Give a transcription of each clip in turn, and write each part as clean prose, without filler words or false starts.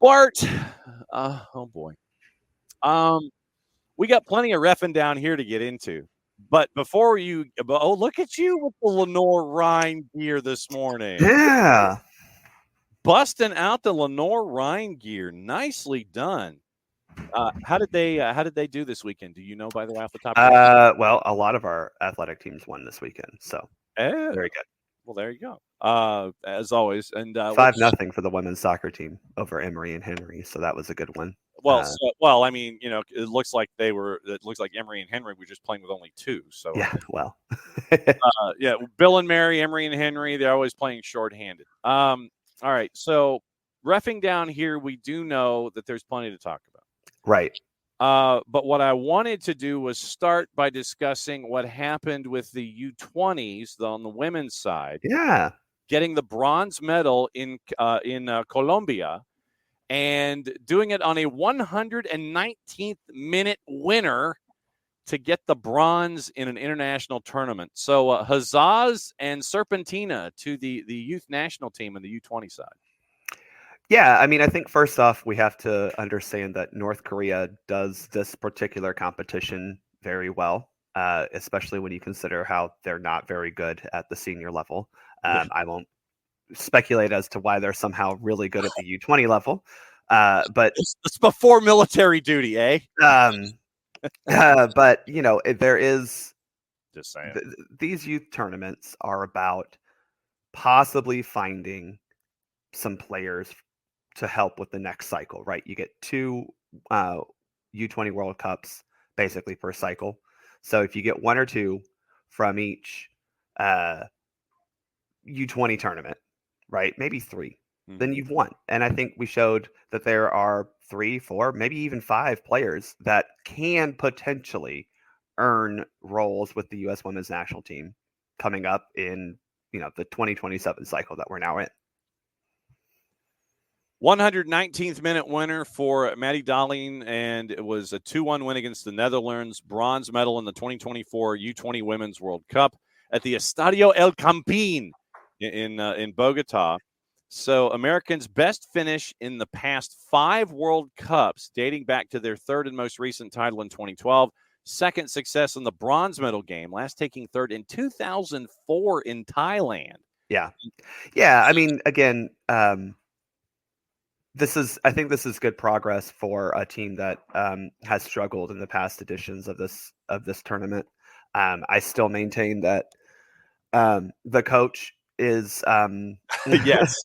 Bart, oh boy. We got plenty of reffing down here to get into. But before look at you with the Lenore Rhine gear this morning. Yeah. Busting out the Lenore Rhine gear. Nicely done. How did they do this weekend? Do you know, by the way, off the top of your head? Well, a lot of our athletic teams won this weekend, so very good. Well, there you go. As always, and 5-0 for the women's soccer team over Emory and Henry, so that was a good one. I mean, it looks like Emory and Henry were just playing with only two. So yeah, well, Bill and Mary, Emory and Henry, they're always playing shorthanded. All right, so reffing down here, we do know that there's plenty to talk about. Right. But what I wanted to do was start by discussing what happened with the U20s on the women's side. Yeah. Getting the bronze medal in Colombia and doing it on a 119th minute winner to get the bronze in an international tournament. So huzzas and serpentina to the youth national team and the U20 side. Yeah, I mean, I think first off, we have to understand that North Korea does this particular competition very well, especially when you consider how they're not very good at the senior level. I won't speculate as to why they're somehow really good at the U20 level, but it's before military duty, eh? But there is just saying these youth tournaments are about possibly finding some players to help with the next cycle, right? You get two U20 World Cups basically per cycle. So if you get one or two from each U20 tournament, right? Maybe three, then you've won. And I think we showed that there are 3, 4, maybe even 5 players that can potentially earn roles with the U.S. women's national team coming up in, the 2027 cycle that we're now in. 119th minute winner for Maddie Darling, and it was a 2-1 win against the Netherlands. Bronze medal in the 2024 U20 Women's World Cup at the Estadio El Campín in Bogota. So Americans' best finish in the past 5 World Cups, dating back to their third and most recent title in 2012. Second success in the bronze medal game, last taking third in 2004 in Thailand. Yeah. I mean, again, I think this is good progress for a team that has struggled in the past editions of this tournament. I still maintain that the coach is yes,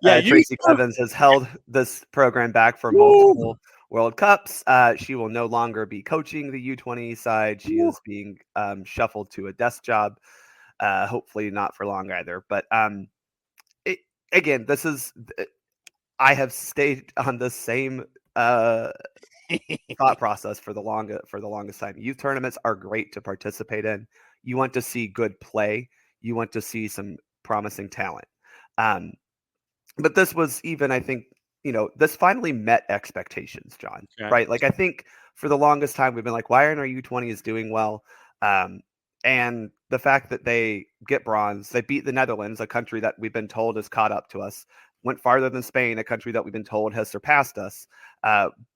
Tracy Clevens has held this program back for multiple World Cups. She will no longer be coaching the U20 side. She is being shuffled to a desk job. Hopefully not for long either. But again, I have stayed on the same thought process for the longest time. Youth tournaments are great to participate in. You want to see good play. You want to see some promising talent. But this was even, I think, this finally met expectations, John, right? Like, I think for the longest time, we've been like, why aren't our U20s doing well? And the fact that they get bronze, they beat the Netherlands, a country that we've been told has caught up to us, went farther than Spain, a country that we've been told has surpassed us,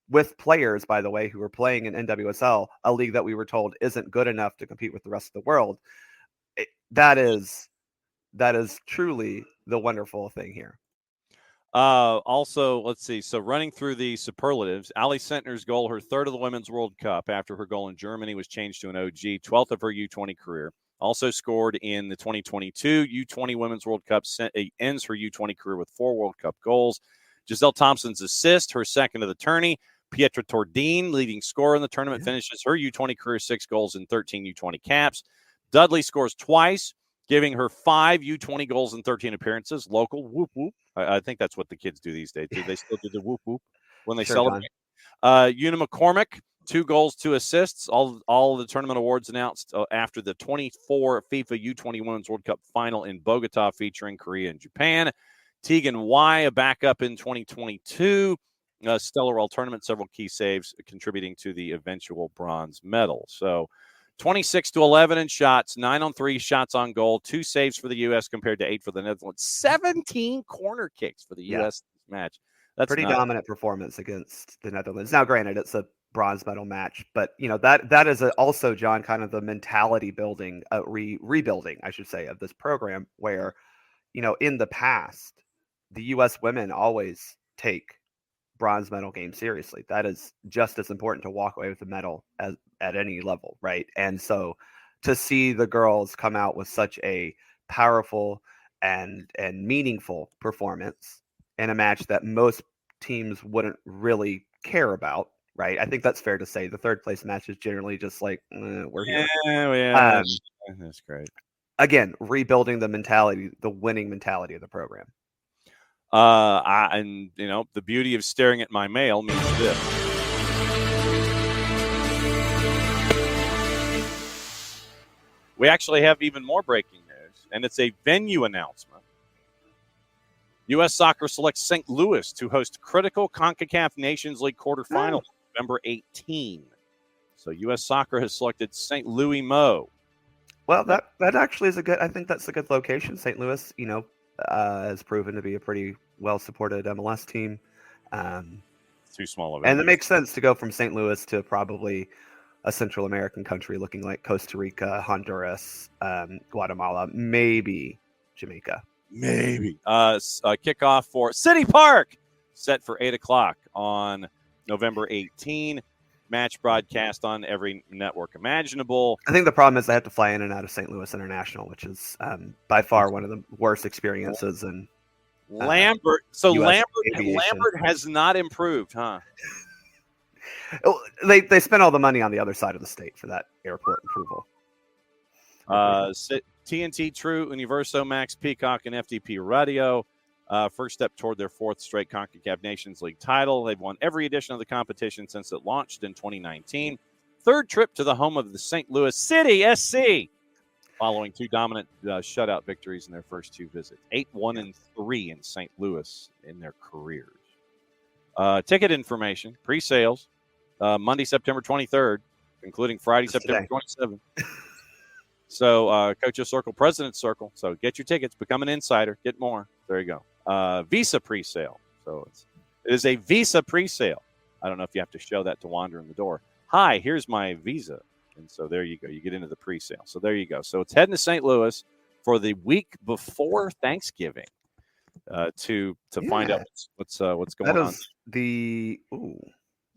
with players, by the way, who were playing in NWSL, a league that we were told isn't good enough to compete with the rest of the world. That is truly the wonderful thing here. Also, let's see. So running through the superlatives, Ali Sentner's goal, her third of the Women's World Cup after her goal in Germany was changed to an OG, 12th of her U20 career. Also scored in the 2022 U20 Women's World Cup, ends her U20 career with 4 World Cup goals. Giselle Thompson's assist, her second of the tourney. Pietra Tordine, leading scorer in the tournament, finishes her U20 career 6 goals and 13 U20 caps. Dudley scores twice, giving her 5 U20 goals and 13 appearances. Local, whoop, whoop. I think that's what the kids do these days. Do they still do the whoop, whoop when they celebrate? Una McCormick, 2 goals, 2 assists. All of the tournament awards announced after the 24 FIFA U20 Women's World Cup final in Bogota featuring Korea and Japan. Tegan Y, a backup in 2022. Stellar all tournament, several key saves contributing to the eventual bronze medal. So 26-11 in shots, 9 on 3 shots on goal, 2 saves for the U.S. compared to 8 for the Netherlands, 17 corner kicks for the U.S. match. pretty dominant performance against the Netherlands. Now, granted, it's a bronze medal match, but that is also, John, kind of the mentality building, rebuilding, I should say, of this program, where in the past, the U.S. women always take bronze medal game seriously. That is just as important to walk away with a medal as at any level, right? And so to see the girls come out with such a powerful and meaningful performance in a match that most teams wouldn't really care about, right? I think that's fair to say. The third place match is generally just like, we're here. Yeah, that's great. Again, rebuilding the mentality, the winning mentality of the program. And the beauty of staring at my mail means this. We actually have even more breaking news, and it's a venue announcement. U.S. Soccer selects St. Louis to host critical CONCACAF Nations League quarterfinal November 18. So U.S. Soccer has selected St. Louis Mo. Well, that actually is I think that's a good location. St. Louis, has proven to be a pretty well-supported MLS team. Too small of it. And it makes sense to go from St. Louis to probably a Central American country looking like Costa Rica, Honduras, Guatemala, maybe Jamaica. Maybe. Kickoff for City Park, set for 8 o'clock on November 18. Match broadcast on every network imaginable. I think the problem is I have to fly in and out of St. Louis International, which is by far one of the worst experiences. And Lambert. So Lambert has not improved, huh? They spent all the money on the other side of the state for that airport approval. TNT, True, Universo, Max, Peacock, and FDP Radio. First step toward their fourth straight CONCACAF Nations League title. They've won every edition of the competition since it launched in 2019. Third trip to the home of the St. Louis City SC, following two dominant shutout victories in their first two visits. 8-1-3 in St. Louis in their careers. Ticket information, pre-sales, Monday, September 23rd, including Friday, September 27th. So, Coach Circle, President Circle. So, get your tickets, become an insider, get more. There you go. Visa pre-sale. So it is a Visa pre-sale. I don't know if you have to show that to wander in the door. Hi, here's my Visa. And so there you go. You get into the pre-sale. So there you go. So it's heading to St. Louis for the week before Thanksgiving to find out what's going on.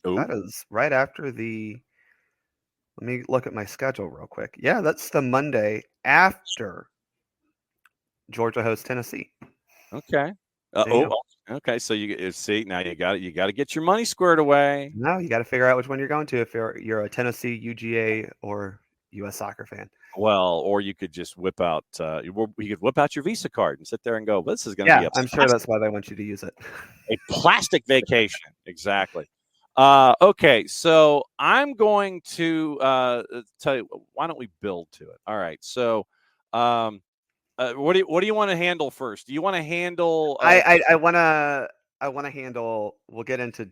That is right after the. Let me look at my schedule real quick. Yeah, that's the Monday after Georgia hosts Tennessee. Okay. Okay. So you see now you got to get your money squared away. No, you got to figure out which one you're going to if you're a Tennessee, UGA, or U.S. Soccer fan. Well, or you could just whip out your Visa card and sit there and go, "This is going to be." I'm sure that's why they want you to use it. A plastic vacation, exactly. Okay, so I'm going to tell you. Why don't we build to it? All right. So, what do you want to handle first? Do you want to handle? I want to handle. We'll get into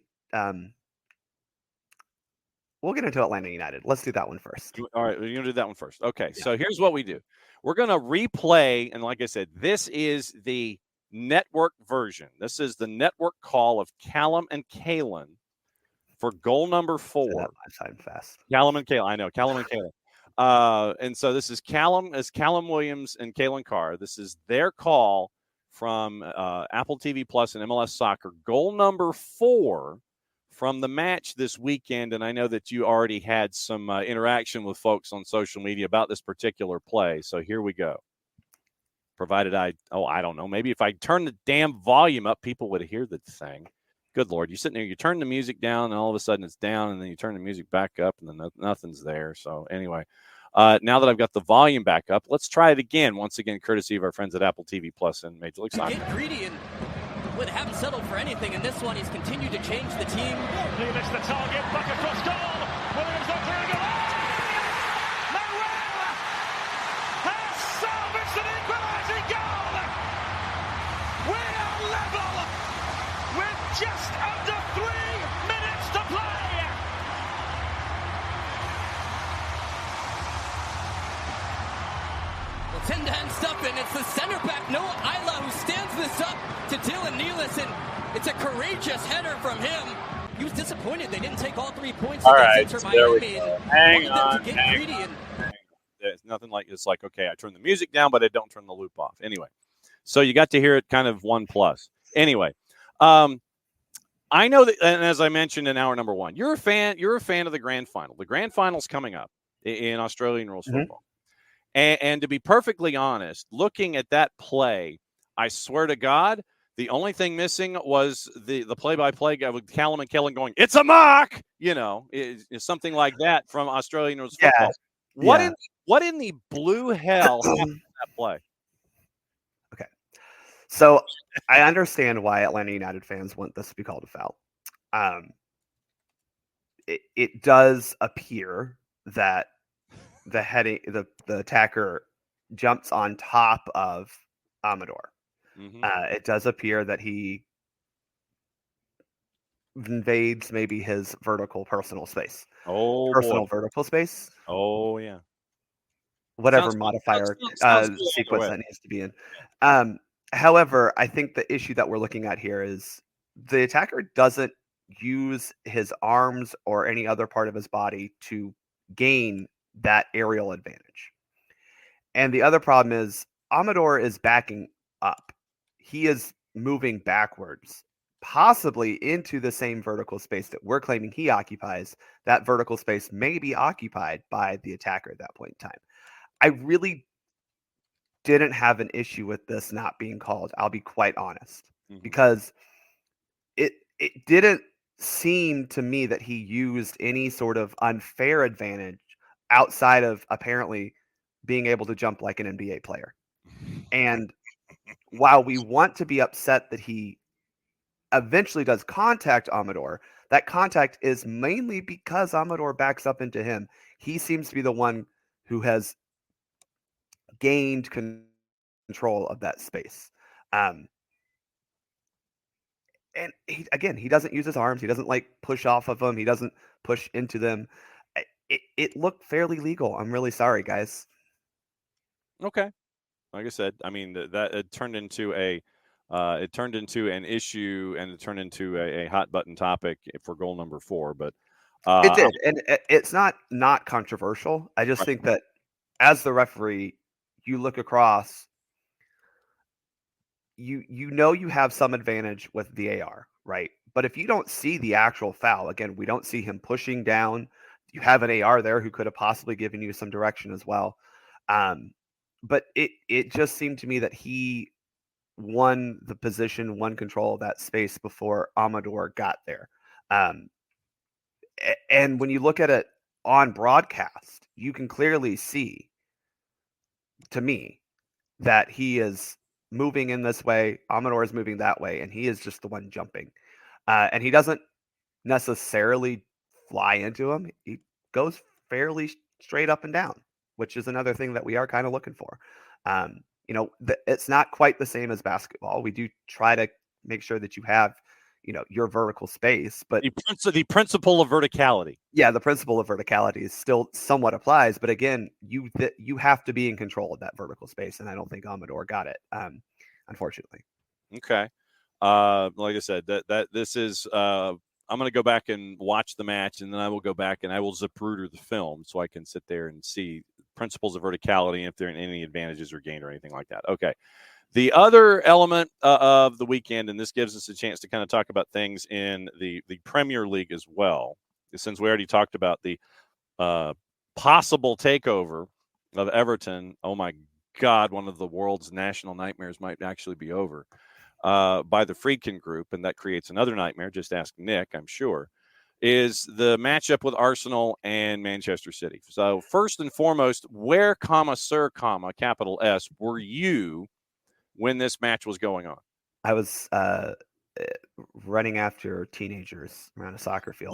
Atlanta United. Let's do that one first. All right, we're gonna do that one first. Okay, yeah. So here's what we do. We're gonna replay, and like I said, this is the network version. This is the network call of Callum and Kalen for goal number 4. Callum and Kalen. I know Callum and Kalen. And so this is Callum Williams and Kalen Carr. This is their call from Apple TV Plus and MLS Soccer. Goal number 4 from the match this weekend. And I know that you already had some interaction with folks on social media about this particular play. So here we go. Provided I don't know. Maybe if I turn the damn volume up, people would hear the thing. Good Lord. You're sitting there, you turn the music down, and all of a sudden it's down, and then you turn the music back up, and then nothing's there. So anyway, now that I've got the volume back up, let's try it again. Once again, courtesy of our friends at Apple TV Plus and Major League Soccer. Get greedy and haven't settled for anything. In this one, he's continued to change the team. He missed the target, back across goal. Williams not doing it. Manuel has salvaged an equalising goal. We are level with just under 3 minutes to play. Well, 10-10 stuff in. It's the center back, Noah Isla, who stands this up to Dylan Nealis, and it's a courageous header from him. He was disappointed they didn't take all 3 points All against right, Inter there we Miami. go. And Hang wanted them on, to get hang greedy on, and hang on. It's nothing like it's like, okay, I turn the music down, but I don't turn the loop off. Anyway, so you got to hear it kind of 1+. Anyway, I know that, and as I mentioned in hour number 1, you're a fan of the grand final. The grand final's coming up in Australian rules football. And to be perfectly honest, looking at that play, I swear to God, the only thing missing was the play-by-play guy with Callum and Kellen going, "It's a mock," is something like that from Australian rules football. What in the blue hell happened to that play? Okay. So I understand why Atlanta United fans want this to be called a foul. It does appear that the attacker jumps on top of Amador. Mm-hmm. It does appear that he invades maybe his vertical personal space. Oh, Personal boy. vertical space. Oh, yeah. Whatever Sounds modifier good sequence way. that needs to be in. However, I think the issue that we're looking at here is the attacker doesn't use his arms or any other part of his body to gain that aerial advantage. And the other problem is Amador is backing up. He is moving backwards, possibly into the same vertical space that we're claiming he occupies. That vertical space may be occupied by the attacker at that point in time. I really didn't have an issue with this not being called. I'll be quite honest, because it didn't seem to me that he used any sort of unfair advantage outside of apparently being able to jump like an NBA player. And while we want to be upset that he eventually does contact Amador, that contact is mainly because Amador backs up into him. He seems to be the one who has gained control of that space. And he doesn't use his arms. He doesn't like push off of them. He doesn't push into them. It looked fairly legal. I'm really sorry, guys. Okay. Like I said, I mean, that it turned into an issue, and it turned into a hot button topic for goal number 4. But it did, and it's not controversial. I just think that as the referee, you look across, you you have some advantage with VAR, right? But if you don't see the actual foul, again, we don't see him pushing down. You have an AR there who could have possibly given you some direction as well. But it just seemed to me that he won the position, won control of that space before Amador got there. And when you look at it on broadcast, you can clearly see, to me, that he is moving in this way, Amador is moving that way, and he is just the one jumping. And he doesn't necessarily fly into him. He goes fairly straight up and down, which is another thing that we are kind of looking for. It's not quite the same as basketball. We do try to make sure that you have, your vertical space, but the principle of verticality. Yeah, the principle of verticality is still somewhat applies, but again, you have to be in control of that vertical space, and I don't think Amador got it, unfortunately. Okay. Like I said, that this is I'm going to go back and watch the match, and then I will go back and I will Zapruder the film so I can sit there and see principles of verticality and if there are any advantages or gained or anything like that. Okay. The other element of the weekend, and this gives us a chance to kind of talk about things in the Premier League as well, since we already talked about the possible takeover of Everton. Oh, my God, one of the world's national nightmares might actually be over by the Friedkin Group, and that creates another nightmare. Just ask Nick, I'm sure, is the matchup with Arsenal and Manchester City. So first and foremost, where, sir, capital S, were you when this match was going on? I was running after teenagers around a soccer field.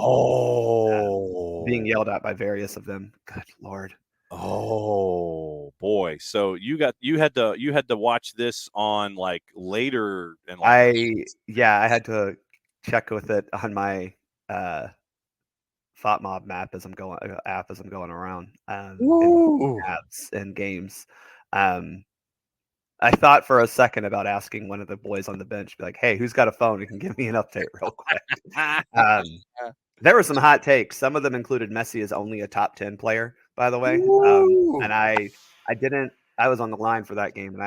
Being yelled at by various of them. Good Lord. Oh boy. So you had to watch this on like later and I had to check with it on my FOTMob map as I'm going around in apps and games. I thought for a second about asking one of the boys on the bench, be like, "Hey, who's got a phone who can give me an update real quick?" There were some hot takes. Some of them included Messi as only a top 10 player, by the way. And I didn't. I was on the line for that game, and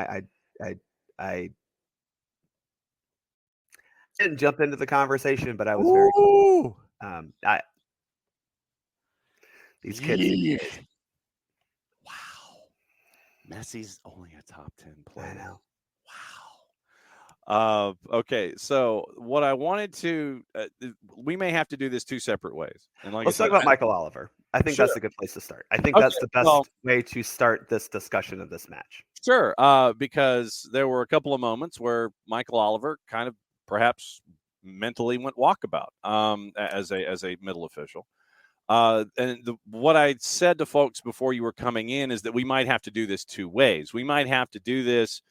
I didn't jump into the conversation, but I was very. These kids. Wow. Messi's only a top 10 player. I know. Wow. Okay, so what I wanted to, we may have to do this two separate ways. And like Let's talk about Michael Oliver. I think that's a good place to start. I think that's the best way to start this discussion of this match. Sure, because there were a couple of moments where Michael Oliver kind of perhaps mentally went walkabout as a middle official. What I said to folks before you were coming in is that we might have to do this two ways. We might have to do this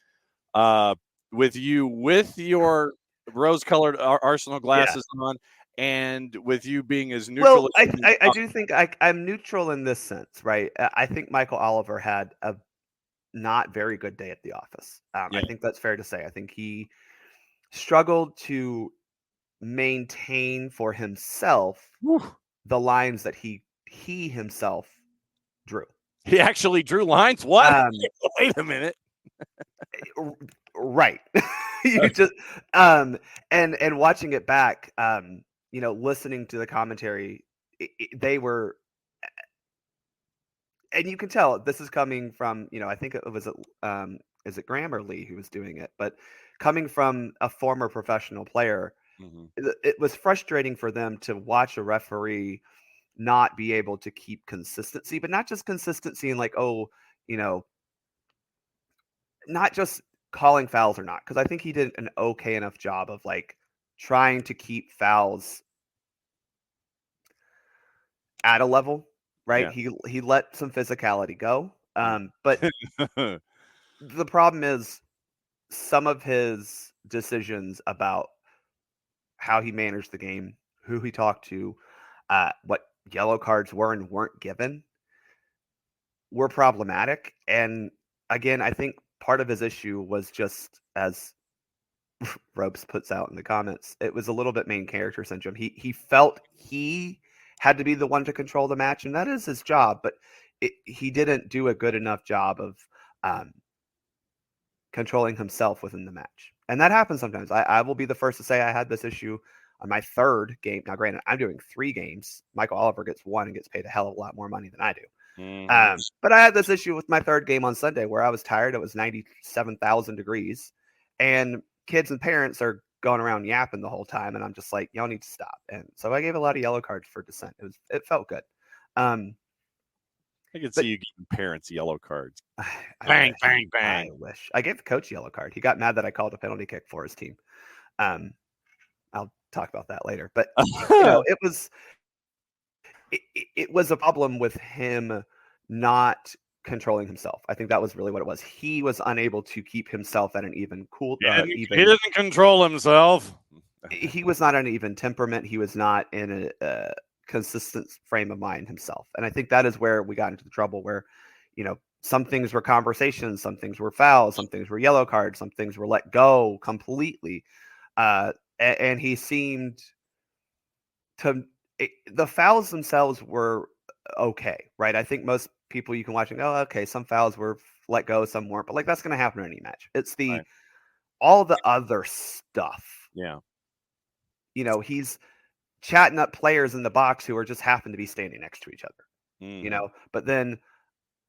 with you with your rose-colored Arsenal glasses on, and with you being as neutral. Well, I do think I'm neutral in this sense, right? I think Michael Oliver had a not very good day at the office. I think that's fair to say. I think he struggled to maintain for himself the lines that he himself drew. He actually drew lines? What? Wait a minute. Right. You just and watching it back, listening to the commentary, they were, and you can tell this is coming from, I think it was is it Graham or Lee who was doing it, but coming from a former professional player, it was frustrating for them to watch a referee not be able to keep consistency, but not just consistency in like, not just calling fouls or not, because I think he did an okay enough job of like trying to keep fouls at a level, right? Yeah. He let some physicality go, but the problem is some of his decisions about how he managed the game, who he talked to, what yellow cards were and weren't given, were problematic. And again, I think part of his issue was just, as Ropes puts out in the comments, it was a little bit main character syndrome. He felt he had to be the one to control the match, and that is his job, but he didn't do a good enough job of controlling himself within the match. And that happens sometimes. I will be the first to say I had this issue on my third game. Now, granted, I'm doing 3 games. Michael Oliver gets 1 and gets paid a hell of a lot more money than I do. But I had this issue with my third game on Sunday where I was tired. It was 97,000 degrees, and kids and parents are going around yapping the whole time, and I'm just like, y'all need to stop. And so I gave a lot of yellow cards for dissent. It felt good. I can see you giving parents yellow cards. Bang. I wish. I gave the coach a yellow card. He got mad that I called a penalty kick for his team. I'll talk about that later. But it was a problem with him not controlling himself. I think that was really what it was. He was unable to keep himself at an even cool. He didn't control himself. He was not an even temperament. He was not in a consistent frame of mind himself. And I think that is where we got into the trouble where, some things were conversations, some things were fouls, some things were yellow cards, some things were let go completely. And he seemed to, the fouls themselves were okay, right? I think most people you can watch and go, okay, some fouls were let go, some weren't, but like that's going to happen in any match. It's all the other stuff. Yeah. He's chatting up players in the box who are just happen to be standing next to each other, but then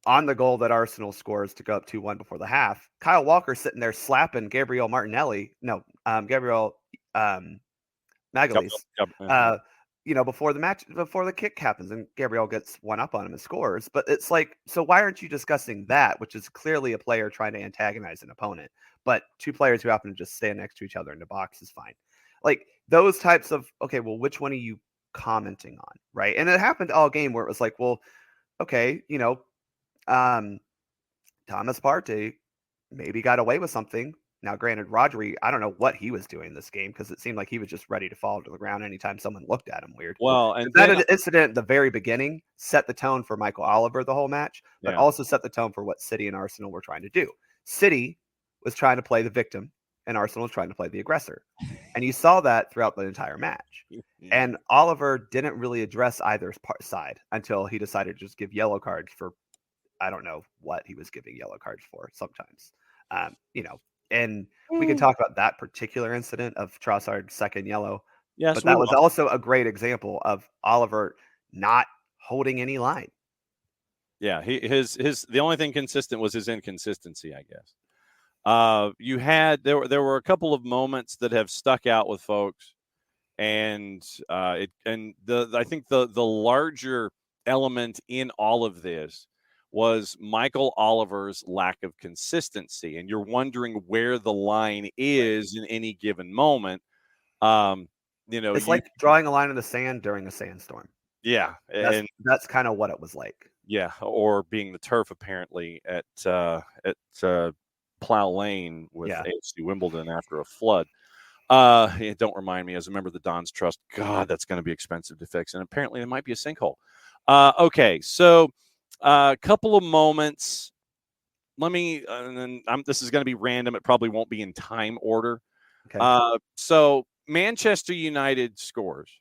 on the goal that Arsenal scores to go up 2-1 before the half, Kyle Walker sitting there slapping Gabriel Magalhaes, before the match, before the kick happens, and Gabriel gets one up on him and scores. But it's like, so why aren't you discussing that, which is clearly a player trying to antagonize an opponent, but 2 players who happen to just stand next to each other in the box is fine. Like those types of, okay, well, which one are you commenting on, right? And it happened all game where it was like, well, okay, Thomas Partey maybe got away with something. Now, granted, Rodri, I don't know what he was doing this game because it seemed like he was just ready to fall to the ground anytime someone looked at him weird. Well, and that incident at the very beginning set the tone for Michael Oliver the whole match, but also set the tone for what City and Arsenal were trying to do. City was trying to play the victim and Arsenal was trying to play the aggressor. And you saw that throughout the entire match. And Oliver didn't really address either side until he decided to just give yellow cards for, I don't know what he was giving yellow cards for sometimes. And we can talk about that particular incident of Trossard's second yellow. Yes, but that was also a great example of Oliver not holding any line. Yeah, the only thing consistent was his inconsistency, I guess. There were a couple of moments that have stuck out with folks, and I think the larger element in all of this was Michael Oliver's lack of consistency, and you're wondering where the line is in any given moment. It's like drawing a line in the sand during a sandstorm. Yeah, that's kind of what it was like. Yeah, or being the turf apparently at Plough Lane with AFC Wimbledon after a flood. Don't remind me, as a member of the Dons Trust, God, that's going to be expensive to fix. And apparently there might be a sinkhole. Okay, so a couple of moments. This is going to be random. It probably won't be in time order. Okay. So Manchester United scores.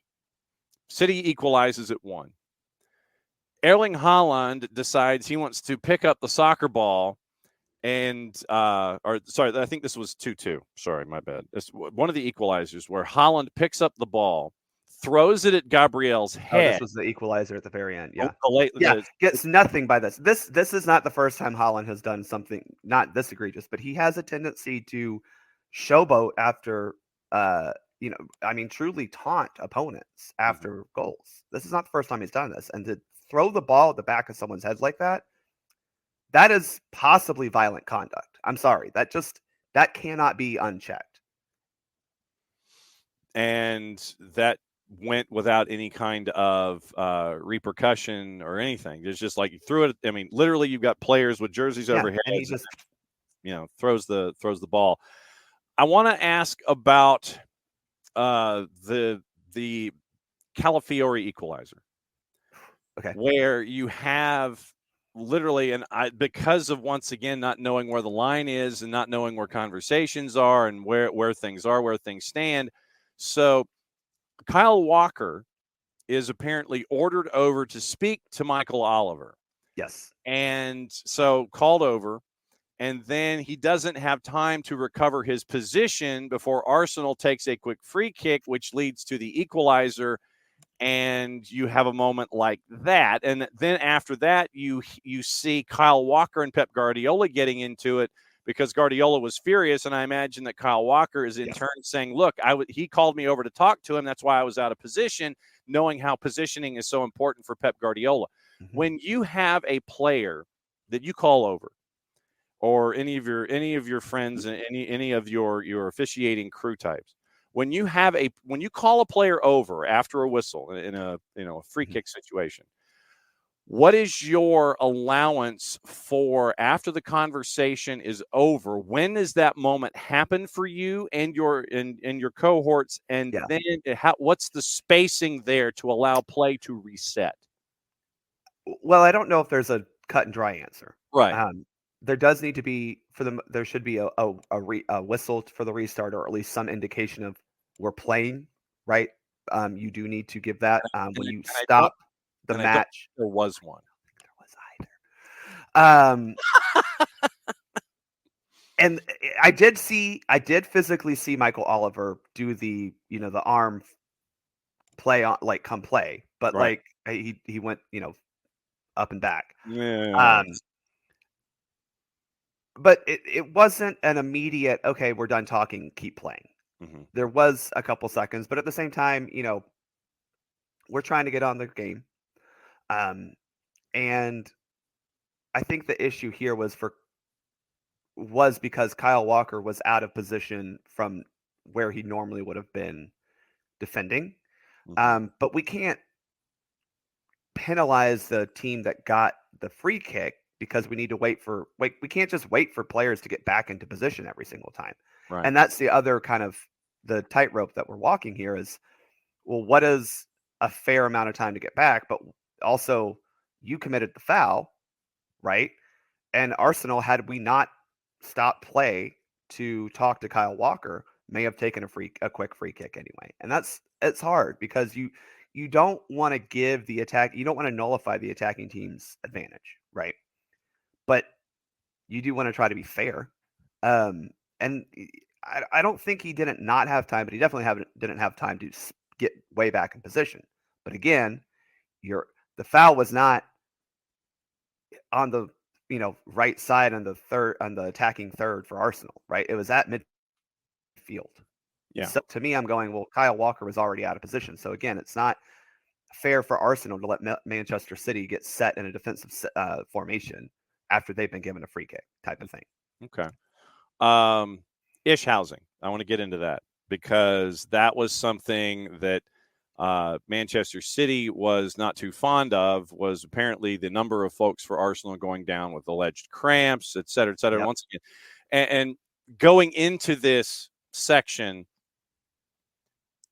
City equalizes at 1. Erling Haaland decides he wants to pick up the soccer ball I think this was 2-2. Sorry, my bad. It's one of the equalizers where Haaland picks up the ball, throws it at Gabriel's head. This was the equalizer at the very end. Yeah. Gets nothing by this. This is not the first time Haaland has done something not this egregious, but he has a tendency to showboat after, truly taunt opponents after goals. This is not the first time he's done this. And to throw the ball at the back of someone's head like that is possibly violent conduct. I'm sorry. That cannot be unchecked. And that went without any kind of repercussion or anything. It's just like you threw it. I mean, literally, you've got players with jerseys overhead, and he just, throws the ball. I want to ask about the Calafiori equalizer. Okay. Where you have literally, because of, once again, not knowing where the line is and not knowing where conversations are and where things are, where things stand. So Kyle Walker is apparently ordered over to speak to Michael Oliver. Yes. And so called over, and then he doesn't have time to recover his position before Arsenal takes a quick free kick, which leads to the equalizer. And you have a moment like that. And then after that, you see Kyle Walker and Pep Guardiola getting into it because Guardiola was furious. And I imagine that Kyle Walker is in turn saying, look, he called me over to talk to him. That's why I was out of position, knowing how positioning is so important for Pep Guardiola. Mm-hmm. When you have a player that you call over, or any of your friends and any of your officiating crew types, when you call a player over after a whistle in a free kick situation, what is your allowance for after the conversation is over? When does that moment happen for you and your cohorts? And then what's the spacing there to allow play to reset? Well, I don't know if there's a cut and dry answer. Right. There does need to be there should be a whistle for the restart, or at least some indication of we're playing, right? You do need to give that when you stop the match. There was one. I don't think there was either. And I did physically see Michael Oliver do the arm play on, like, come play, but right. Like he went up and back. Yeah. But it wasn't an immediate, okay, we're done talking, keep playing. Mm-hmm. There was a couple seconds, but at the same time, we're trying to get on the game. And I think the issue here was because Kyle Walker was out of position from where he normally would have been defending. Mm-hmm. But we can't penalize the team that got the free kick, because we need to we can't just wait for players to get back into position every single time. Right. And that's the other kind of the tightrope that we're walking here is, well, what is a fair amount of time to get back? But also, you committed the foul, right? And Arsenal, had we not stopped play to talk to Kyle Walker may have taken a quick free kick anyway. And it's hard because you don't want to give you don't want to nullify the attacking team's advantage, right? But you do want to try to be fair. And I don't think he didn't not have time, but he definitely didn't have time to get way back in position. But again, the foul was not on the right side on the attacking third for Arsenal, right? It was at midfield. Yeah. So to me, I'm going, well, Kyle Walker was already out of position. So again, it's not fair for Arsenal to let Manchester City get set in a defensive formation after they've been given a free kick type of thing. Okay. Ish housing. I want to get into that because that was something that Manchester City was not too fond of, was apparently the number of folks for Arsenal going down with alleged cramps, et cetera, et cetera. Yep. Once again, and going into this section,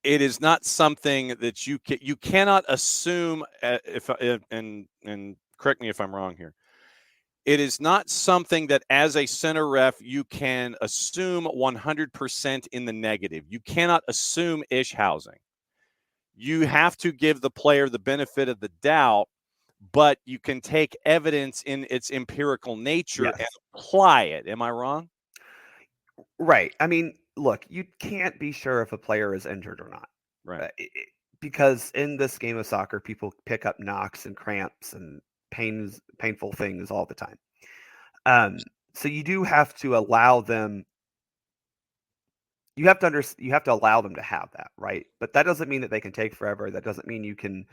it is not something that you cannot assume. And correct me if I'm wrong here. It is not something that as a center ref you can assume 100% in the negative. You cannot assume ish housing. You have to give the player the benefit of the doubt, but you can take evidence in its empirical nature and apply it. Am I wrong? Right. I mean, look, you can't be sure if a player is injured or not. Right. Because in this game of soccer, people pick up knocks and cramps and painful things all the time. So you do have to allow them. You have to allow them to have that, right? But that doesn't mean that they can take forever. That doesn't mean you can.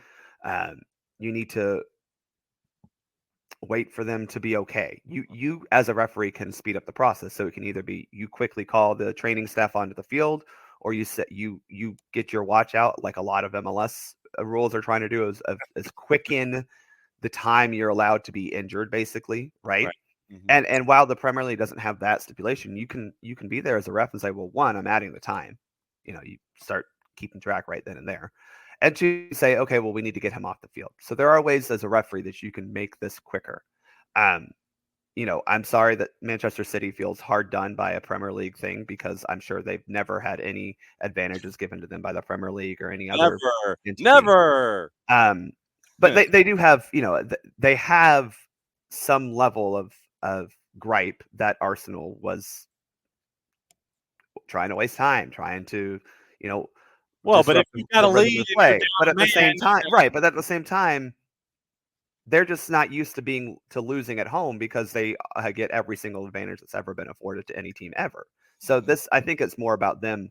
You need to wait for them to be okay. You as a referee can speed up the process. So it can either be you quickly call the training staff onto the field, or you get your watch out, like a lot of MLS rules are trying to do, is quicken the time you're allowed to be injured, basically, right? Mm-hmm. And while the Premier League doesn't have that stipulation, you can be there as a ref and say, well, one, I'm adding the time. You start keeping track right then and there. And two, say, okay, well, we need to get him off the field. So there are ways as a referee that you can make this quicker. I'm sorry that Manchester City feels hard done by a Premier League thing, because I'm sure they've never had any advantages given to them by the Premier League or any other. Never. But they do have, they have some level of gripe that Arsenal was trying to waste time, trying to, well, but if you got to lead, but at the same time, right? But at the same time, they're just not used to losing at home, because they get every single advantage that's ever been afforded to any team ever. So I think it's more about them,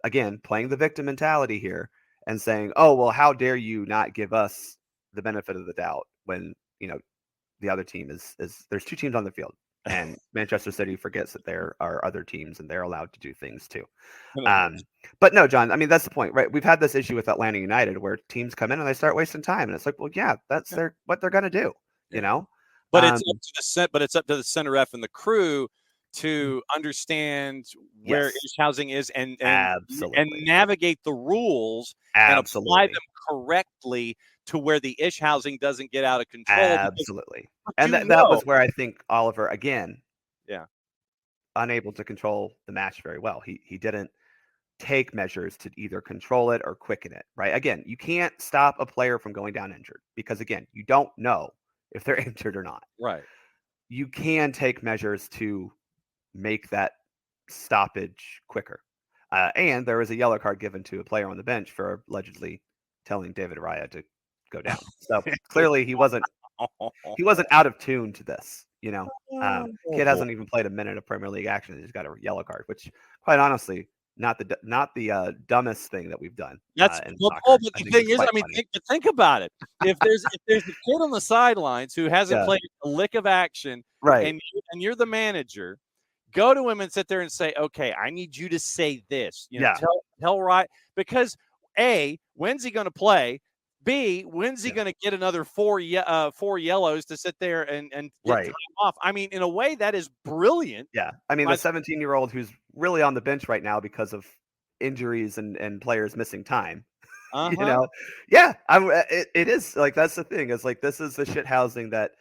again, playing the victim mentality here and saying, oh, well, how dare you not give us the benefit of the doubt when, the other team is there's two teams on the field, and Manchester City forgets that there are other teams and they're allowed to do things too. But no, John, I mean, that's the point, right? We've had this issue with Atlanta United where teams come in and they start wasting time, and it's like, well, yeah, that's what they're going to do, But it's up to the center ref and the crew to understand where ish housing is and navigate the rules and apply them correctly to where the ish housing doesn't get out of control. Absolutely. And that was where I think Oliver, again, unable to control the match very well. He didn't take measures to either control it or quicken it, right? Again, you can't stop a player from going down injured, because, again, you don't know if they're injured or not. Right. You can take measures to make that stoppage quicker. And there was a yellow card given to a player on the bench for allegedly telling David Raya to go down. So clearly he wasn't out of tune to this. Kid hasn't even played a minute of Premier League action. He's got a yellow card, which, quite honestly, not the dumbest thing that we've done. But the thing is, I mean, think about it. If there's a kid on the sidelines who hasn't played a lick of action, right, and you're the manager, go to him and sit there and say, okay, I need you to say this. Tell right, because A, when's he going to play? B, when's he going to get another four yellows to sit there and get time off? I mean, in a way, that is brilliant. Yeah. I mean, the 17-year-old who's really on the bench right now because of injuries and players missing time. Yeah, it is like, that's the thing. It's like, this is the shit housing that,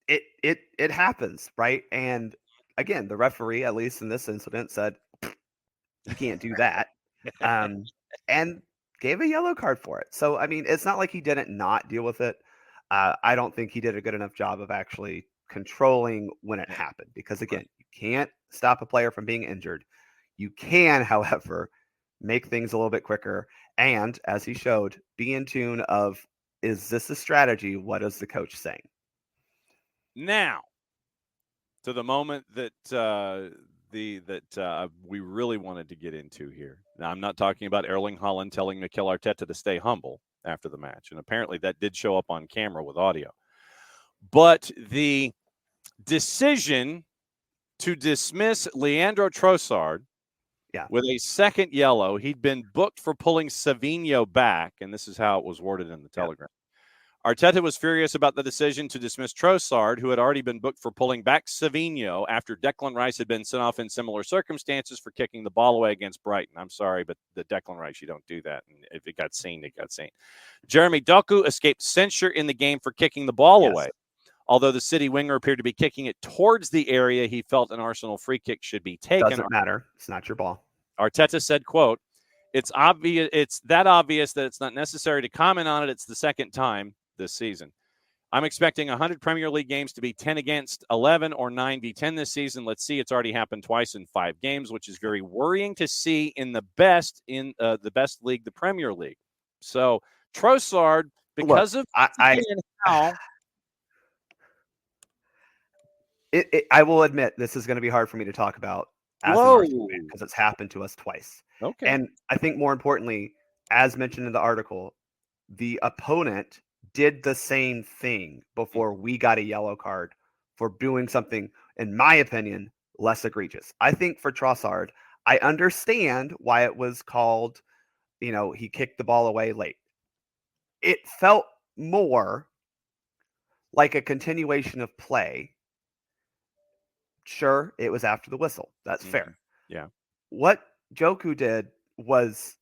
it happens, right? And again, the referee, at least in this incident, said you can't do that, and gave a yellow card for it. So I mean, it's not like he didn't not deal with it. I don't think he did a good enough job of actually controlling when it happened, because again, you can't stop a player from being injured. You can, however, make things a little bit quicker, and as he showed, be in tune of, is this a strategy? What is the coach saying? Now, to the moment that we really wanted to get into here. Now, I'm not talking about Erling Haaland telling Mikel Arteta to stay humble after the match, and apparently that did show up on camera with audio. But the decision to dismiss Leandro Trossard with a second yellow, he'd been booked for pulling Savinho back, and this is how it was worded in the Telegram. Arteta was furious about the decision to dismiss Trossard, who had already been booked for pulling back Savinho after Declan Rice had been sent off in similar circumstances for kicking the ball away against Brighton. I'm sorry, but the Declan Rice, you don't do that. And if it got seen, it got seen. Jeremy Doku escaped censure in the game for kicking the ball away. Although the City winger appeared to be kicking it towards the area he felt an Arsenal free kick should be taken. Doesn't matter. It's not your ball. Arteta said, quote, it's obvious. It's that obvious that it's not necessary to comment on it. It's the second time this season. I'm expecting 100 Premier League games to be 10 against 11 or 9v10 this season. Let's see. It's already happened twice in 5 games, which is very worrying to see in the best league, the Premier League. So Trossard, because of how. I will admit this is going to be hard for me to talk about as an Arsenal fan because it's happened to us twice. Okay. And I think more importantly, as mentioned in the article, the opponent did the same thing before we got a yellow card for doing something, in my opinion, less egregious. I think for Trossard, I understand why it was called, he kicked the ball away late. It felt more like a continuation of play. Sure, it was after the whistle. That's fair. Yeah. What Joku did was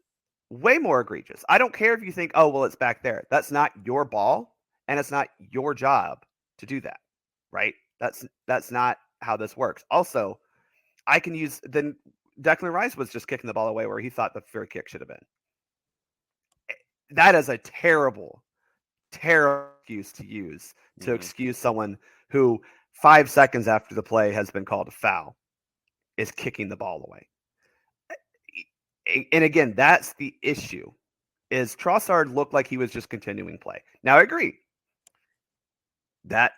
way more egregious. I don't care if you think, oh, well, it's back there. That's not your ball, and it's not your job to do that, right? That's not how this works. Also, I can use then Declan Rice was just kicking the ball away where he thought the free kick should have been. That is a terrible, terrible excuse to use to excuse someone who 5 seconds after the play has been called a foul is kicking the ball away. And again, that's the issue, is Trossard looked like he was just continuing play. Now, I agree. That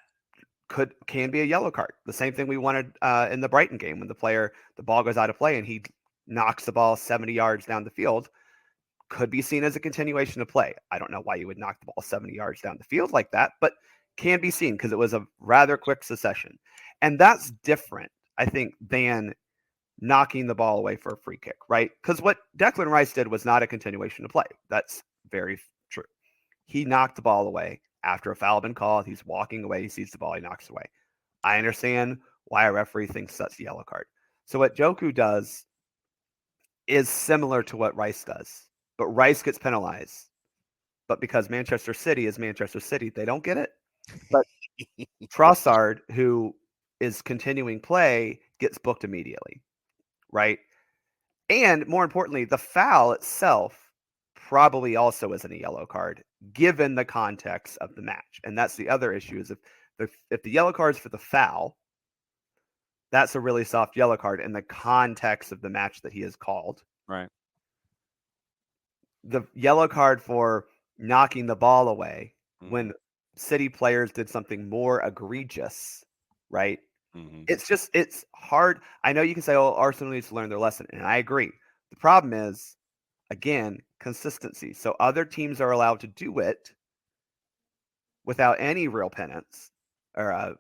can be a yellow card. The same thing we wanted in the Brighton game when the ball goes out of play and he knocks the ball 70 yards down the field. Could be seen as a continuation of play. I don't know why you would knock the ball 70 yards down the field like that, but can be seen because it was a rather quick succession. And that's different, I think, than knocking the ball away for a free kick, right? Because what Declan Rice did was not a continuation of play. That's very true. He knocked the ball away after a foul had been called. He's walking away. He sees the ball. He knocks it away. I understand why a referee thinks that's a yellow card. So what Joku does is similar to what Rice does, but Rice gets penalized. But because Manchester City is Manchester City, they don't get it. But Trossard, who is continuing play, gets booked immediately, right? And more importantly, the foul itself probably also isn't a yellow card, given the context of the match. And that's the other issue, is if the yellow card's for the foul, that's a really soft yellow card in the context of the match that he has called. Right. The yellow card for knocking the ball away when City players did something more egregious, right? It's hard. I know you can say, oh, Arsenal needs to learn their lesson, and I agree. The problem is, again, consistency. So other teams are allowed to do it without any real penance or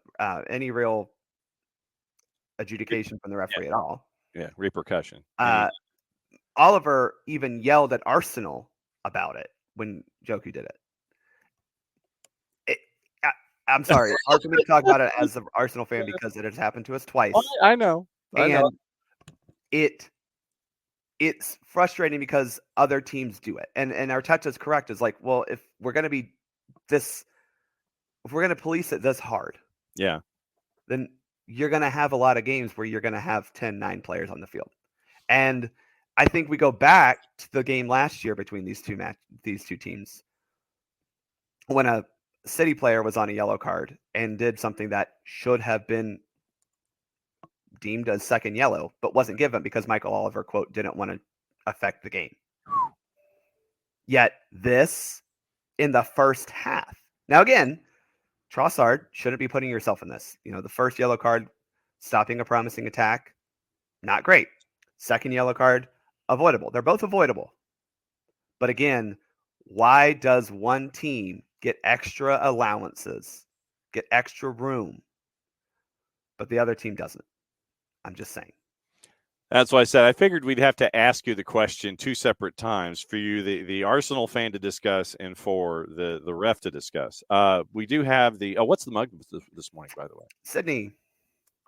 any real adjudication from the referee at all. Yeah, repercussion. Oliver even yelled at Arsenal about it when Joku did it. I'm sorry. Hard for me to talk about it as an Arsenal fan because it has happened to us twice. I know. And it's frustrating because other teams do it. And Arteta's correct. Is like, well, if we're going to police it this hard, Yeah. then you're going to have a lot of games where you're going to have 9 players on the field. And I think we go back to the game last year between these two teams when a City player was on a yellow card and did something that should have been deemed as second yellow, but wasn't given because Michael Oliver, quote, didn't want to affect the game. Yet this in the first half. Now, again, Trossard shouldn't be putting yourself in this. The first yellow card, stopping a promising attack, not great. Second yellow card, avoidable. They're both avoidable. But again, why does one team get extra allowances, get extra room, but the other team doesn't? I'm just saying. That's why I said I figured we'd have to ask you the question 2 separate times for you, the Arsenal fan, to discuss and for the ref to discuss. We do have what's the mug this morning, by the way? Sydney.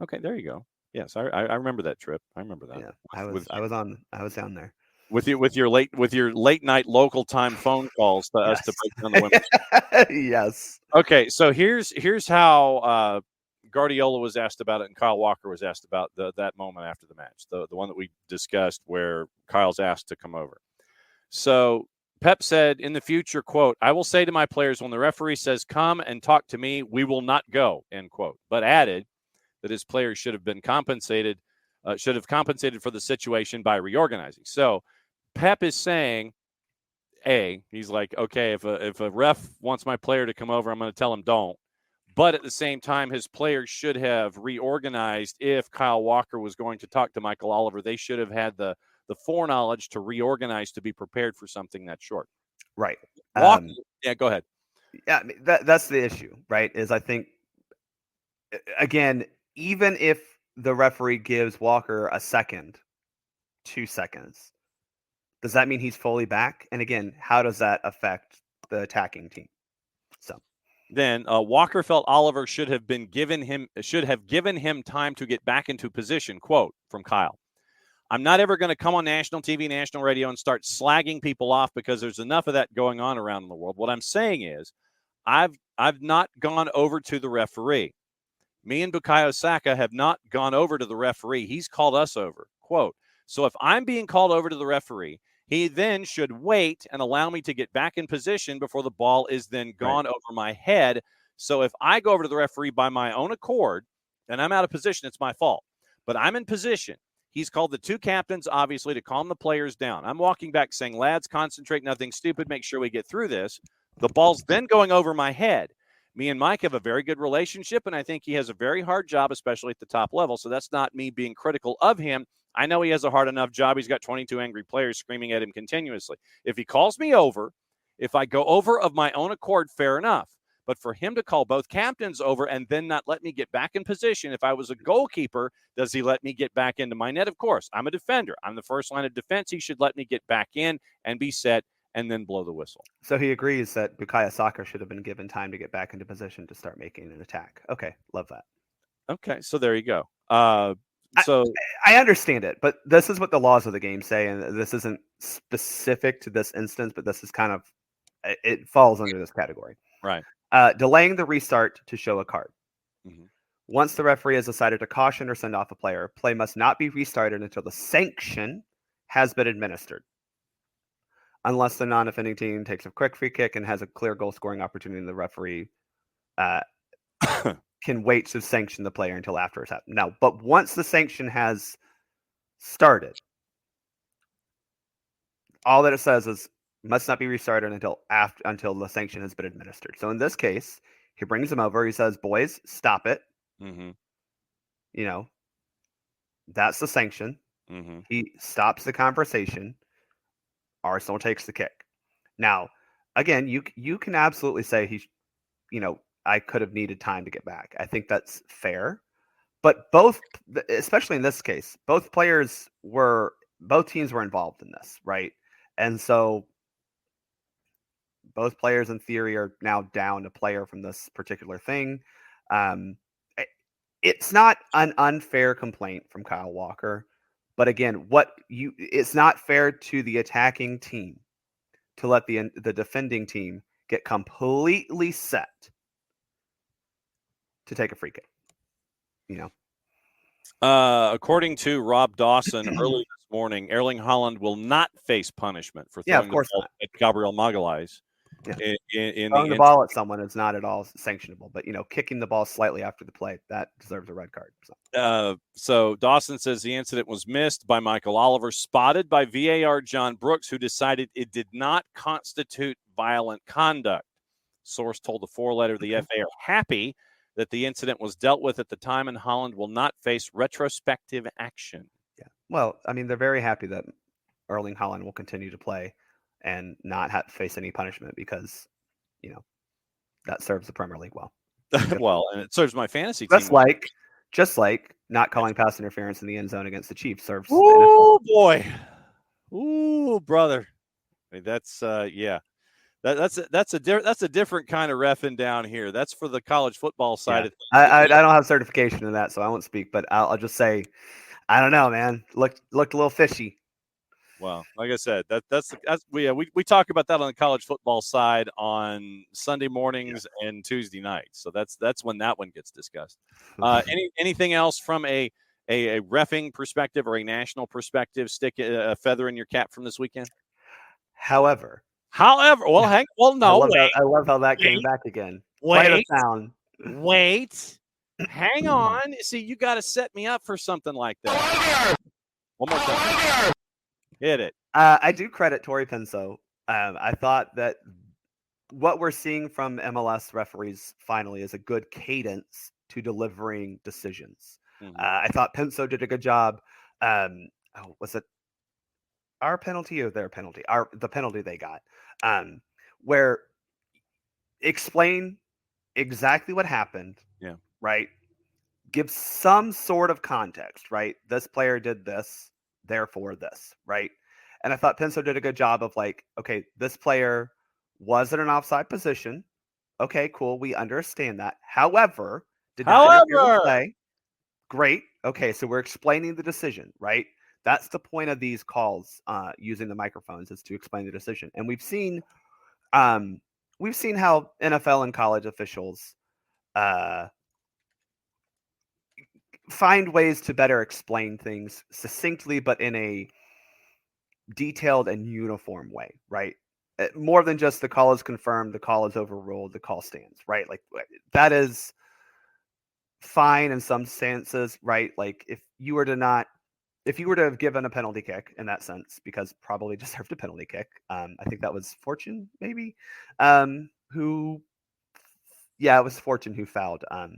Okay, there you go. Yes, I remember that trip. I remember that. Yeah, I was down there with your late night local time phone calls to us to break down the women. Yes. Okay, so here's how Guardiola was asked about it and Kyle Walker was asked about that moment after the match, the one that we discussed where Kyle's asked to come over. So Pep said in the future, quote, "I will say to my players when the referee says come and talk to me, we will not go," end quote, but added that his players should have compensated for the situation by reorganizing. So Pep is saying, he's like, okay, if a ref wants my player to come over, I'm going to tell him don't. But at the same time, his players should have reorganized. If Kyle Walker was going to talk to Michael Oliver, they should have had the foreknowledge to reorganize to be prepared for something that short. Right. Walker, yeah, go ahead. Yeah, that's the issue, right? Is I think, again, even if the referee gives Walker a second, 2 seconds, does that mean he's fully back? And again, how does that affect the attacking team? So then Walker felt Oliver should have given him time to get back into position. Quote from Kyle: "I'm not ever going to come on national TV, national radio, and start slagging people off because there's enough of that going on around in the world. What I'm saying is, I've not gone over to the referee. Me and Bukayo Saka have not gone over to the referee. He's called us over." Quote. "So if I'm being called over to the referee, he then should wait and allow me to get back in position before the ball is then gone over my head. So if I go over to the referee by my own accord and I'm out of position, it's my fault. But I'm in position. He's called the 2 captains, obviously, to calm the players down. I'm walking back saying, lads, concentrate, nothing stupid, make sure we get through this. The ball's then going over my head. Me and Mike have a very good relationship, and I think he has a very hard job, especially at the top level. So that's not me being critical of him. I know he has a hard enough job. He's got 22 angry players screaming at him continuously. If he calls me over, if I go over of my own accord, fair enough. But for him to call both captains over and then not let me get back in position, if I was a goalkeeper, does he let me get back into my net? Of course. I'm a defender. I'm the first line of defense. He should let me get back in and be set and then blow the whistle." So he agrees that Bukayo Saka should have been given time to get back into position to start making an attack. Okay, love that. Okay, so there you go. So I understand it, but this is what the laws of the game say, and this isn't specific to this instance, but this is kind of, it falls under this category. Right. Delaying the restart to show a card. Mm-hmm. Once the referee has decided to caution or send off a player, play must not be restarted until the sanction has been administered. Unless the non-offending team takes a quick free kick and has a clear goal-scoring opportunity, the referee can wait to sanction the player until after it's happened. Now, but once the sanction has started, all that it says is must not be restarted until the sanction has been administered. So in this case, he brings him over. He says, "Boys, stop it." Mm-hmm. That's the sanction. Mm-hmm. He stops the conversation. Arsenal takes the kick. Now, again, you can absolutely say I could have needed time to get back. I think that's fair. But both, especially in this case, both teams were involved in this, right? And so both players in theory are now down a player from this particular thing. It's not an unfair complaint from Kyle Walker. But again, it's not fair to the attacking team to let the defending team get completely set to take a free kick. According to Rob Dawson, early this morning, Erling Haaland will not face punishment for Yeah, of throwing the course ball not. at Gabriel Magalhaes. Yeah. In Throwing the ball at someone is not at all sanctionable, but kicking the ball slightly after the play, that deserves a red card. So Dawson says the incident was missed by Michael Oliver, spotted by VAR John Brooks, who decided it did not constitute violent conduct. Source told the four-letter the FA are happy that the incident was dealt with at the time, and Haaland will not face retrospective action. Yeah. Well, I mean, they're very happy that Erling Haaland will continue to play and not have to face any punishment because, that serves the Premier League well. Well, and it serves my fantasy team. Just like not calling pass interference in the end zone against the Chiefs serves. Oh boy, ooh brother, I mean, that's yeah. That's a different kind of reffing down here. That's for the college football side of things. I don't have certification in that, so I won't speak. But I'll just say, I don't know, man. Looked a little fishy. Well, like I said, that's we talk about that on the college football side on Sunday mornings and Tuesday nights. So that's when that one gets discussed. Anything else from a reffing perspective or a national perspective? Stick a feather in your cap from this weekend. However, well, I love how that came back again. Quite a sound. Wait, hang on. See, you got to set me up for something like that. One more time. Hit it. I do credit Tori Penso. I thought that what we're seeing from MLS referees finally is a good cadence to delivering decisions. Mm-hmm. I thought Penso did a good job. Was it our penalty or their penalty? The penalty they got, where explain exactly what happened. Yeah. Right. Give some sort of context. Right. This player did this, therefore this. Right. And I thought Penso did a good job of okay, this player was in an offside position. Okay, cool. We understand that. However, did not interfere with play. Great. Okay, so we're explaining the decision, right? That's the point of these calls using the microphones is to explain the decision. And we've seen how NFL and college officials find ways to better explain things succinctly, but in a detailed and uniform way, right? More than just the call is confirmed, the call is overruled, the call stands, right? That is fine in some senses, right? If you were to have given a penalty kick in that sense, because probably deserved a penalty kick. I think that was Fortune, maybe, it was Fortune who fouled. I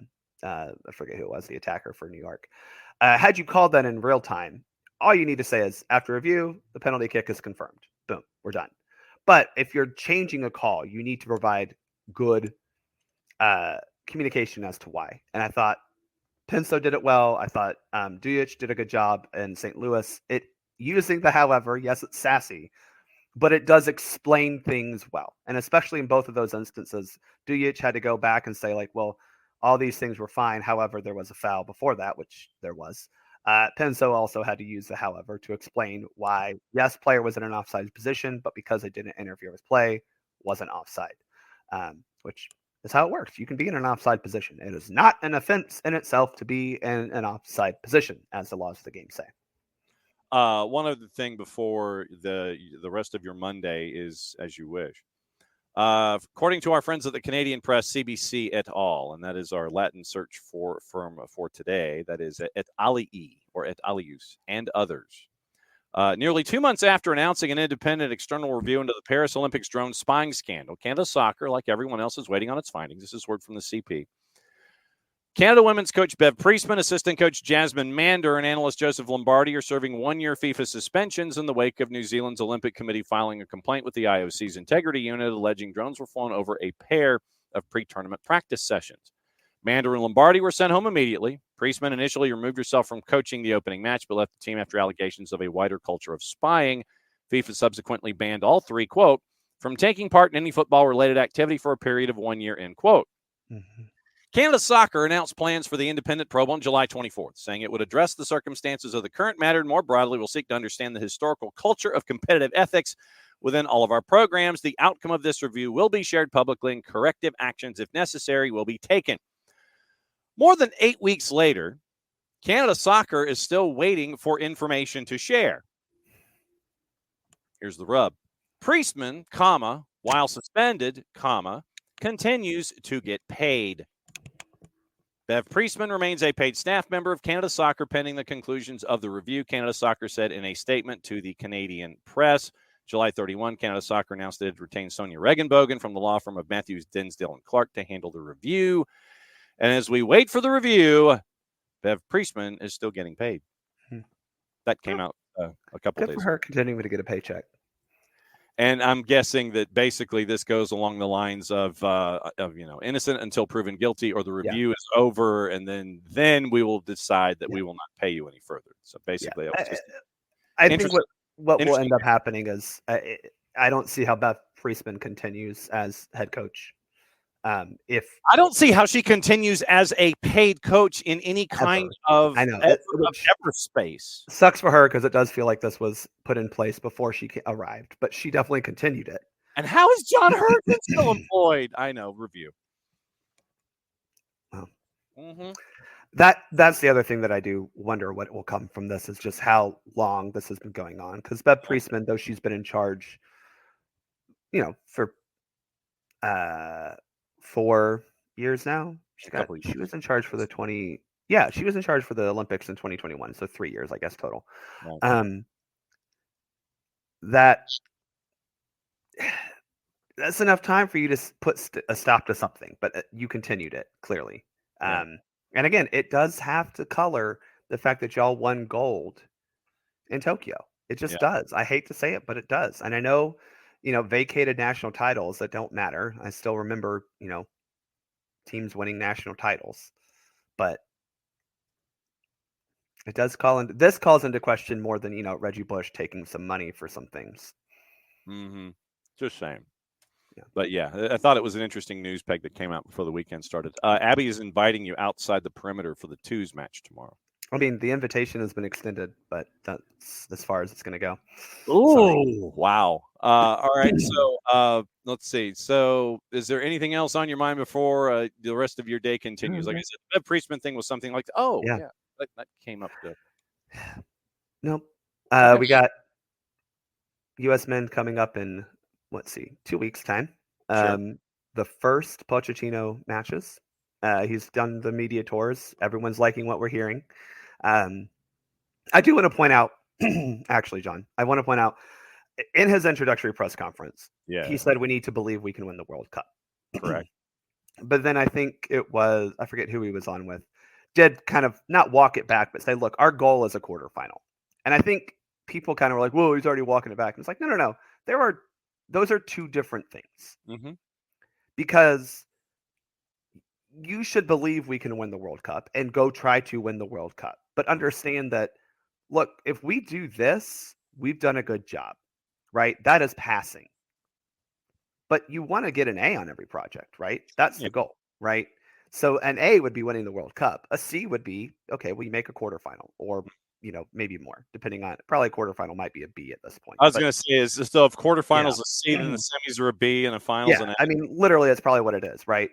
forget who it was, the attacker for New York. Had you called that in real time, all you need to say is, after review, the penalty kick is confirmed. Boom, we're done. But if you're changing a call, you need to provide good communication as to why. And I thought Penso did it well. I thought Dujic did a good job in St. Louis. Using the however, yes, it's sassy, but it does explain things well. And especially in both of those instances, Dujic had to go back and say, well, all these things were fine. However, there was a foul before that, which there was. Penso also had to use the however to explain why, yes, player was in an offside position, but because it didn't interfere with play, wasn't offside, which is how it works. You can be in an offside position. It is not an offense in itself to be in an offside position, as the laws of the game say. One other thing before the rest of your Monday is as you wish. According to our friends at the Canadian Press, CBC et al., and that is our Latin search firm for today, that is et alii or et alius and others. Nearly 2 months after announcing an independent external review into the Paris Olympics drone spying scandal, Canada Soccer, like everyone else, is waiting on its findings. This is word from the CP. Canada women's coach Bev Priestman, assistant coach Jasmine Mander, and analyst Joseph Lombardi are serving 1-year FIFA suspensions in the wake of New Zealand's Olympic Committee filing a complaint with the IOC's integrity unit alleging drones were flown over a pair of pre-tournament practice sessions. Mander and Lombardi were sent home immediately. Priestman initially removed herself from coaching the opening match, but left the team after allegations of a wider culture of spying. FIFA subsequently banned all three, quote, from taking part in any football-related activity for a period of 1 year, end quote. Mm-hmm. Canada Soccer announced plans for the independent probe on July 24th, saying it would address the circumstances of the current matter and more broadly will seek to understand the historical culture of competitive ethics within all of our programs. The outcome of this review will be shared publicly and corrective actions, if necessary, will be taken. More than 8 weeks later, Canada Soccer is still waiting for information to share. Here's the rub. Priestman, while suspended, continues to get paid. Bev Priestman remains a paid staff member of Canada Soccer pending the conclusions of the review, Canada Soccer said in a statement to the Canadian press. July 31, Canada Soccer announced that it retained Sonia Regenbogen from the law firm of Matthews, Dinsdale, and Clark to handle the review. And as we wait for the review, Bev Priestman is still getting paid. That came out a couple days ago. Good for her continuing to get a paycheck. And I'm guessing that basically this goes along the lines of innocent until proven guilty, or the review is over, and then we will decide that we will not pay you any further. So basically, I think what will end up happening is I don't see how Beth Priestman continues as head coach. If I don't see how she continues as a paid coach in any kind of ever space. Sucks for her because it does feel like this was put in place before she arrived, but she definitely continued it. And how is John Hurton still employed? I know. Review. Well, that's the other thing that I do wonder what will come from this is just how long this has been going on. Because Beth Priestman, though she's been in charge, for 4 years now. She was in charge for she was in charge for the Olympics in 2021, so 3 years, I guess, total. That's enough time for you to put a stop to something, but you continued it clearly. And again, it does have to color the fact that y'all won gold in Tokyo. It just does. I hate to say it, but it does. And I know, vacated national titles that don't matter. I still remember, teams winning national titles, but it does calls into question more than, Reggie Bush taking some money for some things. Just saying. Yeah. But I thought it was an interesting news peg that came out before the weekend started. Abby is inviting you outside the perimeter for the twos match tomorrow. I mean, the invitation has been extended, but that's as far as it's going to go. Oh, wow. All right. So let's see. So is there anything else on your mind before the rest of your day continues? Like I said, the Priestman thing was something like, that came up good. Nope. We got U.S. men coming up in, 2 weeks' time. The first Pochettino matches. He's done the media tours. Everyone's liking what we're hearing. I do want to point out, actually, John, in his introductory press conference, he said we need to believe we can win the World Cup. Correct. But then I think it was, I forget who he was on with, did kind of not walk it back, but say, look, our goal is a quarterfinal. And I think people kind of were like, whoa, he's already walking it back. And it's like, no. Those are two different things. Because you should believe we can win the World Cup and go try to win the World Cup. But understand that, look, if we do this, we've done a good job, right? That is passing. But you want to get an A on every project, right? That's the goal, right? So an A would be winning the World Cup. A C would be, okay, we make a quarterfinal or, maybe more, depending on, probably a quarterfinal might be a B at this point. I was going to say, is still if quarterfinals a C, then the semis are a B, and the finals an A. I mean, literally, that's probably what it is, right?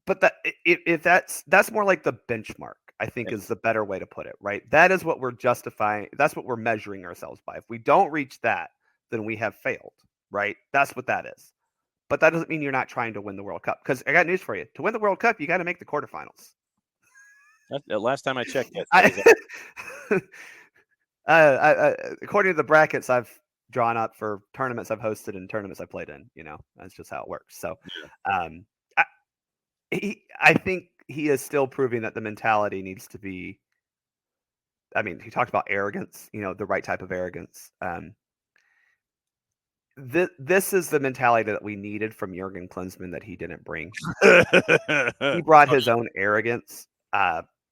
But if that's more like the benchmark, I think is the better way to put it, right? That is what we're justifying. That's what we're measuring ourselves by. If we don't reach that, then we have failed, right? That's what that is. But that doesn't mean you're not trying to win the World Cup. Because I got news for you. To win the World Cup, you got to make the quarterfinals. Last time I checked, according to the brackets I've drawn up for tournaments I've hosted and tournaments I've played in, that's just how it works. So, I think he is still proving that the mentality needs to be. I mean, he talked about arrogance, the right type of arrogance. This is the mentality that we needed from Jurgen Klinsmann that he didn't bring. He brought his own arrogance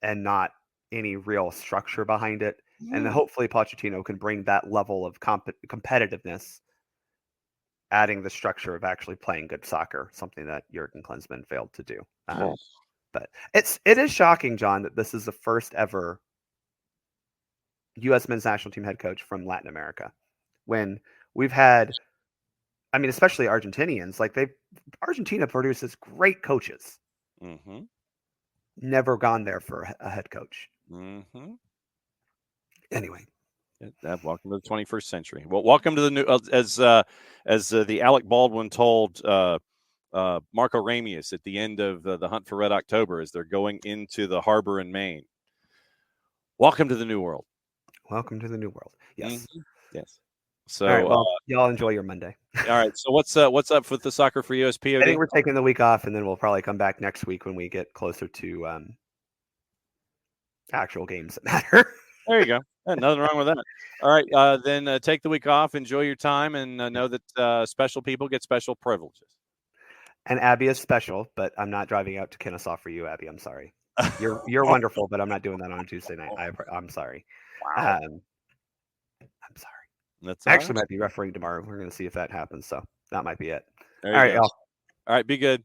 and not any real structure behind it. And hopefully Pochettino can bring that level of competitiveness, adding the structure of actually playing good soccer, something that Jurgen Klinsmann failed to do. But it is shocking, John, that this is the first ever U.S. men's national team head coach from Latin America. When we've had, I mean, especially Argentinians, Argentina produces great coaches. never gone there for a head coach. Mm-hmm. Anyway, Welcome to the 21st century. Well, welcome to the new, as the Alec Baldwin told Marco Ramius at the end of the Hunt for Red October as they're going into the harbor in Maine. Welcome to the new world. Welcome to the new world. Yes. Mm-hmm. Yes. So, all right, well, y'all enjoy your Monday. All right. So what's up with the Soccer for USPOD? I think we're taking the week off, and then we'll probably come back next week when we get closer to actual games that matter. There you go. Nothing wrong with that. All right. Then take the week off, enjoy your time, and know that special people get special privileges. And Abby is special, but I'm not driving out to Kennesaw for you, Abby. I'm sorry. You're wonderful, but I'm not doing that on Tuesday night. I'm sorry. Wow. I'm sorry. That's I actually might be refereeing tomorrow. We're going to see if that happens. So that might be it. All right, y'all. All right. Be good.